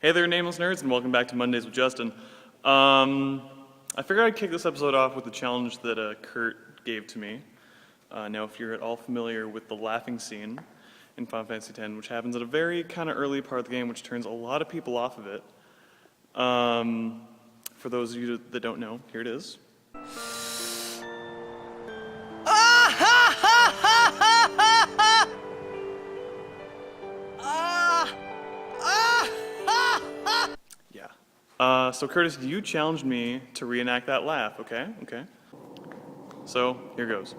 Hey there, Nameless Nerds, and welcome back to Mondays with Justin. I figured I'd kick this episode off with a challenge that Kurt gave to me. Now, if you're at all familiar with the laughing scene in Final Fantasy X, which happens at a very kind of early part of the game, which turns a lot of people off of it. For those of you that don't know, here it is. So Curtis, you challenged me to reenact that laugh, okay? Okay. So, here goes.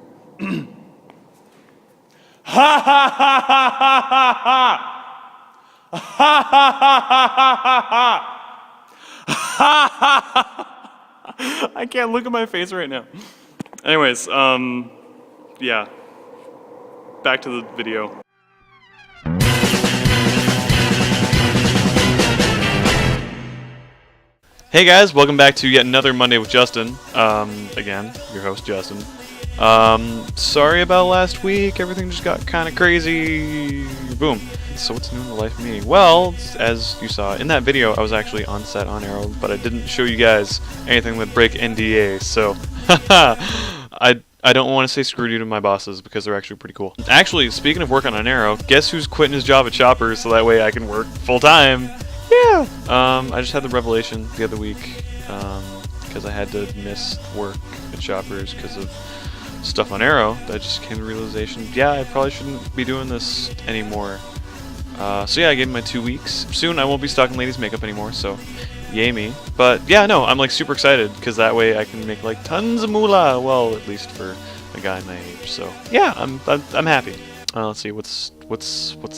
Ha ha ha ha ha ha! Ha ha ha ha ha! I can't look at my face right now. Anyways, yeah. Back to the video. Hey guys, welcome back to yet another Monday with Justin. Again, your host Justin. Sorry about last week, everything just got kind of crazy. Boom. So what's new in the life of me? Well, as you saw in that video, I was actually on set on Arrow, but I didn't show you guys anything that break NDA, so I don't want to say screw you to my bosses because they're actually pretty cool. Actually, speaking of working on Arrow, guess who's quitting his job at Chopper so that way I can work full time? Yeah. I just had the revelation the other week because I had to miss work at Shoppers because of stuff on Arrow. That just came to the realization, yeah, I probably shouldn't be doing this anymore. So yeah, I gave him my 2 weeks. Soon I won't be stuck in ladies' makeup anymore, so yay me. But yeah, no, I'm like super excited because that way I can make like tons of moolah. Well, at least for a guy my age. So yeah, I'm happy. Let's see what's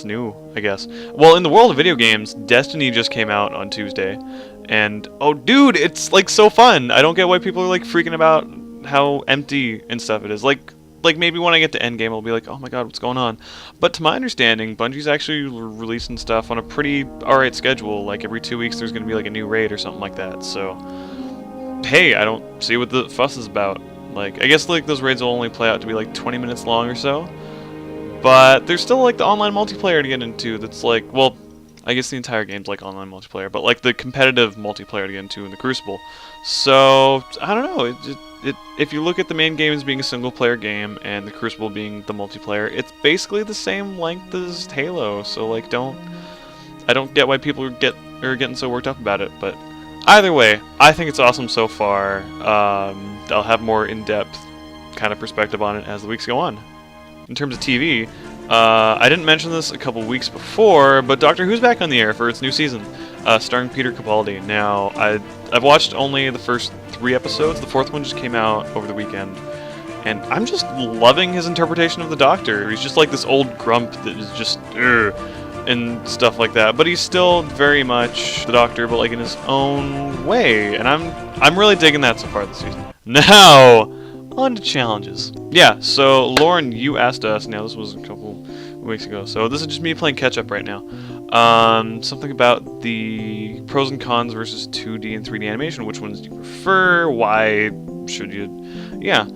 new, I guess. Well, in the world of video games, Destiny just came out on Tuesday, and oh dude, it's like so fun. I don't get why people are like freaking about how empty and stuff it is. Like maybe when I get to endgame I'll be like, oh my god, what's going on? But to my understanding, Bungie's actually releasing stuff on a pretty alright schedule. Like every 2 weeks there's gonna be like a new raid or something like that. So hey, I don't see what the fuss is about. Like I guess like those raids will only play out to be like 20 minutes long or so. But there's still like the online multiplayer to get into that's like, well, I guess the entire game's like online multiplayer, but like the competitive multiplayer to get into in the Crucible. So, I don't know, if you look at the main game as being a single player game and the Crucible being the multiplayer, it's basically the same length as Halo, so like I don't get why people are getting so worked up about it, but either way, I think it's awesome so far. I'll have more in-depth kind of perspective on it as the weeks go on. In terms of TV, I didn't mention this a couple weeks before, but Doctor Who's back on the air for its new season, starring Peter Capaldi. Now, I've watched only the first 3 episodes. The 4th one just came out over the weekend, and I'm just loving his interpretation of the Doctor. He's just like this old grump that is just and stuff like that, but he's still very much the Doctor, but like in his own way, and I'm really digging that so far this season. Now, on to challenges. Yeah, so Lauren, you asked us, now this was a couple weeks ago, so this is just me playing catch up right now. Something about the pros and cons versus 2D and 3D animation. Which ones do you prefer? Why should you? Yeah,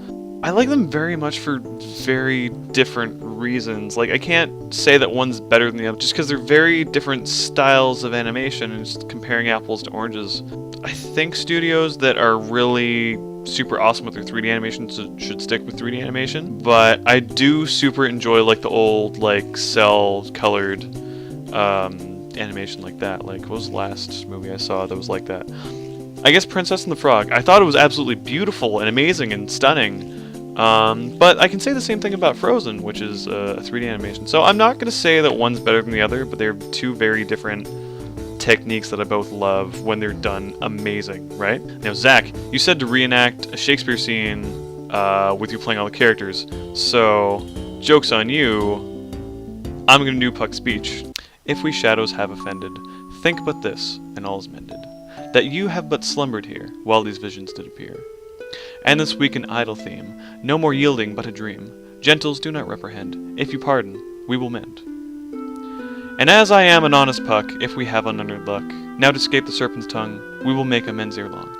I like them very much for very different reasons. Like, I can't say that one's better than the other just because they're very different styles of animation and just comparing apples to oranges. I think studios that are really super awesome with their 3D animation should stick with 3D animation, but I do super enjoy like the old like cell colored animation like that. Like, what was the last movie I saw that was like that? I guess Princess and the Frog. I thought it was absolutely beautiful and amazing and stunning, but I can say the same thing about Frozen, which is a 3D animation. So I'm not going to say that one's better than the other, but they're two very different techniques that I both love when they're done amazing, right? Now, Zach, you said to reenact a Shakespeare scene with you playing all the characters, so joke's on you, I'm gonna do Puck's speech. If we shadows have offended, think but this, and all is mended, that you have but slumbered here, while these visions did appear. And this weak and idle theme, no more yielding but a dream, gentles do not reprehend, if you pardon, we will mend. And as I am an honest Puck, if we have unuttered luck, now to escape the serpent's tongue, we will make amends ere long,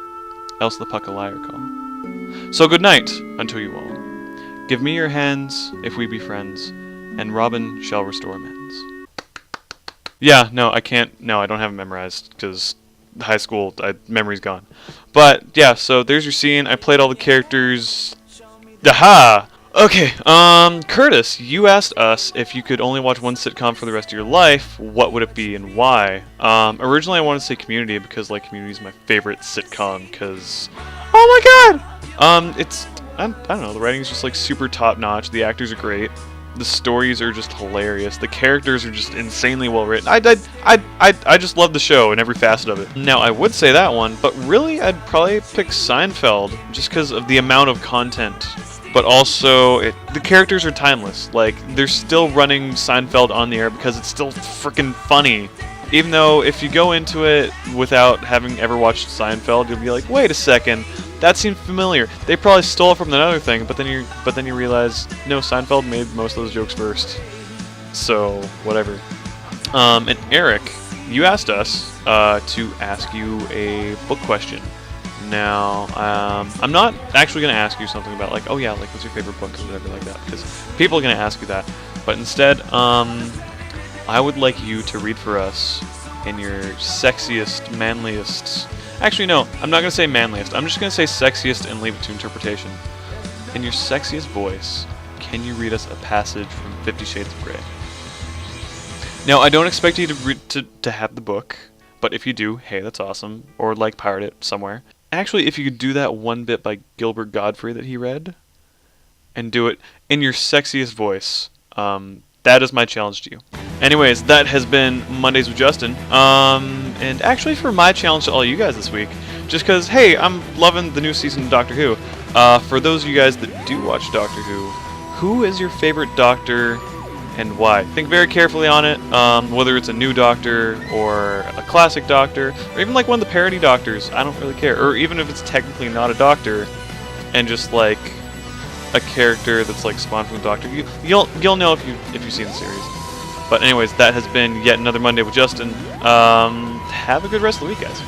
else the Puck a liar call. So good night unto you all. Give me your hands, if we be friends, and Robin shall restore amends. Yeah, no, I can't. No, I don't have it memorized because high school, memory's gone. But yeah, so there's your scene. I played all the characters. Aha! Okay, Curtis, you asked us if you could only watch one sitcom for the rest of your life, what would it be and why? Originally I wanted to say Community because, like, Community is my favorite sitcom because, oh my god! I don't know, the writing's just, like, super top-notch, the actors are great, the stories are just hilarious, the characters are just insanely well written. I just love the show and every facet of it. Now, I would say that one, but really I'd probably pick Seinfeld just because of the amount of content. But also, the characters are timeless. Like, they're still running Seinfeld on the air because it's still freaking funny. Even though, if you go into it without having ever watched Seinfeld, you'll be like, wait a second, that seemed familiar. They probably stole it from another thing, but then you realize, no, Seinfeld made most of those jokes first. So, whatever. And Erik, you asked us to ask you a book question. Now, I'm not actually going to ask you something about, like, oh yeah, like, what's your favorite book or whatever like that, because people are going to ask you that. But instead, I would like you to read for us in your sexiest, manliest... Actually, no, I'm not going to say manliest. I'm just going to say sexiest and leave it to interpretation. In your sexiest voice, can you read us a passage from 50 Shades of Grey? Now, I don't expect you to have the book, but if you do, hey, that's awesome. Or, like, pirate it somewhere. Actually, if you could do that one bit by Gilbert Gottfried that he read, and do it in your sexiest voice, that is my challenge to you. Anyways, that has been Mondays with Justin. And actually for my challenge to all you guys this week, just because, hey, I'm loving the new season of Doctor Who. For those of you guys that do watch Doctor who is your favorite Doctor and why? Think very carefully on it, whether it's a new Doctor or a classic Doctor, or even like one of the parody Doctors, I don't really care. Or even if it's technically not a Doctor, and just like a character that's like spawned from the Doctor, you'll know if you've seen the series. But anyways, that has been yet another Monday with Justin. Have a good rest of the week, guys.